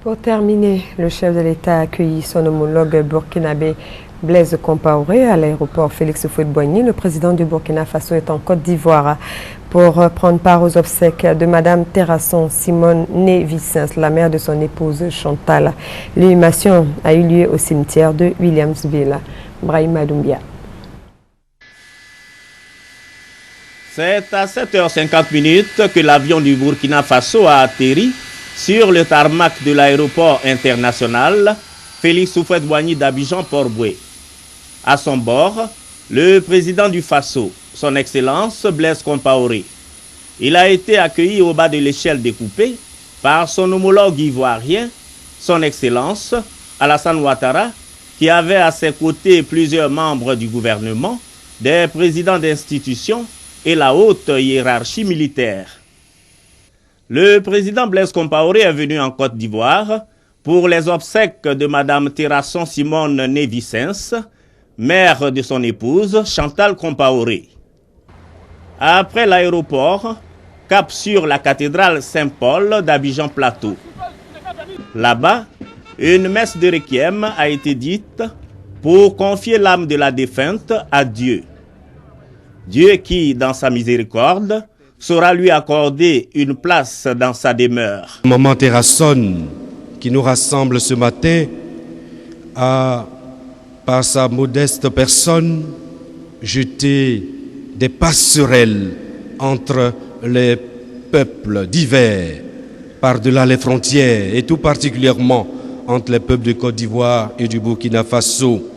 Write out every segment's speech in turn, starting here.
Pour terminer, le chef de l'État a accueilli son homologue burkinabé Blaise Compaoré à l'aéroport Félix Houphouët-Boigny. Le président du Burkina Faso est en Côte d'Ivoire pour prendre part aux obsèques de Madame Terrasson Simone née Vicens, la mère de son épouse Chantal. L'inhumation a eu lieu au cimetière de Williamsville. Brahima Doumbia. C'est à 7h50 que l'avion du Burkina Faso a atterri sur le tarmac de l'aéroport international Félix Houphouët-Boigny d'Abidjan-Port-Boué. À son bord, le président du Faso, son Excellence Blaise Compaoré. Il a été accueilli au bas de l'échelle découpée par son homologue ivoirien, son Excellence Alassane Ouattara, qui avait à ses côtés plusieurs membres du gouvernement, des présidents d'institutions et la haute hiérarchie militaire. Le président Blaise Compaoré est venu en Côte d'Ivoire pour les obsèques de Madame Terrasson Simone née Vicens, mère de son épouse Chantal Compaoré. Après l'aéroport, cap sur la cathédrale Saint-Paul d'Abidjan-Plateau. Là-bas, une messe de requiem a été dite pour confier l'âme de la défunte à Dieu. Dieu qui, dans sa miséricorde, saura lui accorder une place dans sa demeure. Maman Terrasson, qui nous rassemble ce matin, a, par sa modeste personne, jeté des passerelles entre les peuples divers, par-delà les frontières, et tout particulièrement entre les peuples de Côte d'Ivoire et du Burkina Faso.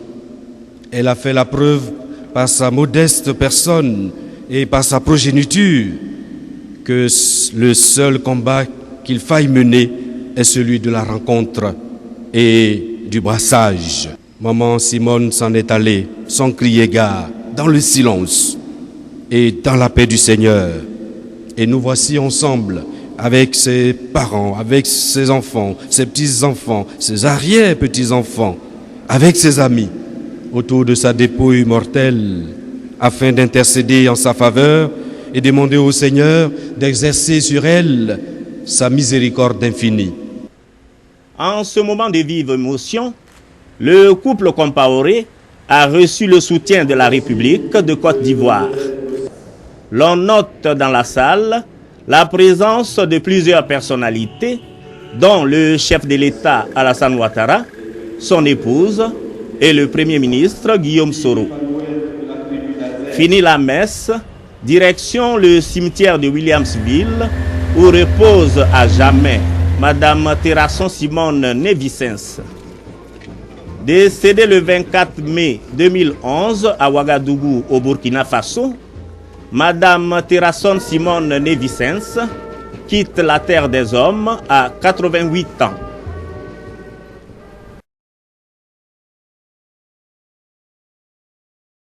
Elle a fait la preuve, par sa modeste personne et par sa progéniture, que le seul combat qu'il faille mener est celui de la rencontre et du brassage. Maman Simone s'en est allée sans crier gare, dans le silence et dans la paix du Seigneur. Et nous voici ensemble avec ses parents, avec ses enfants, ses petits-enfants, ses arrière-petits-enfants, avec ses amis, autour de sa dépouille mortelle, afin d'intercéder en sa faveur et demander au Seigneur d'exercer sur elle sa miséricorde infinie. En ce moment de vive émotion, le couple Compaoré a reçu le soutien de la République de Côte d'Ivoire. L'on note dans la salle la présence de plusieurs personnalités, dont le chef de l'État Alassane Ouattara, son épouse et le Premier ministre Guillaume Soro. Fini la messe, direction le cimetière de Williamsville, où repose à jamais Madame Terrasson Simone née Vicens. Décédée le 24 mai 2011 à Ouagadougou, au Burkina Faso, Madame Terrasson Simone née Vicens quitte la terre des hommes à 88 ans.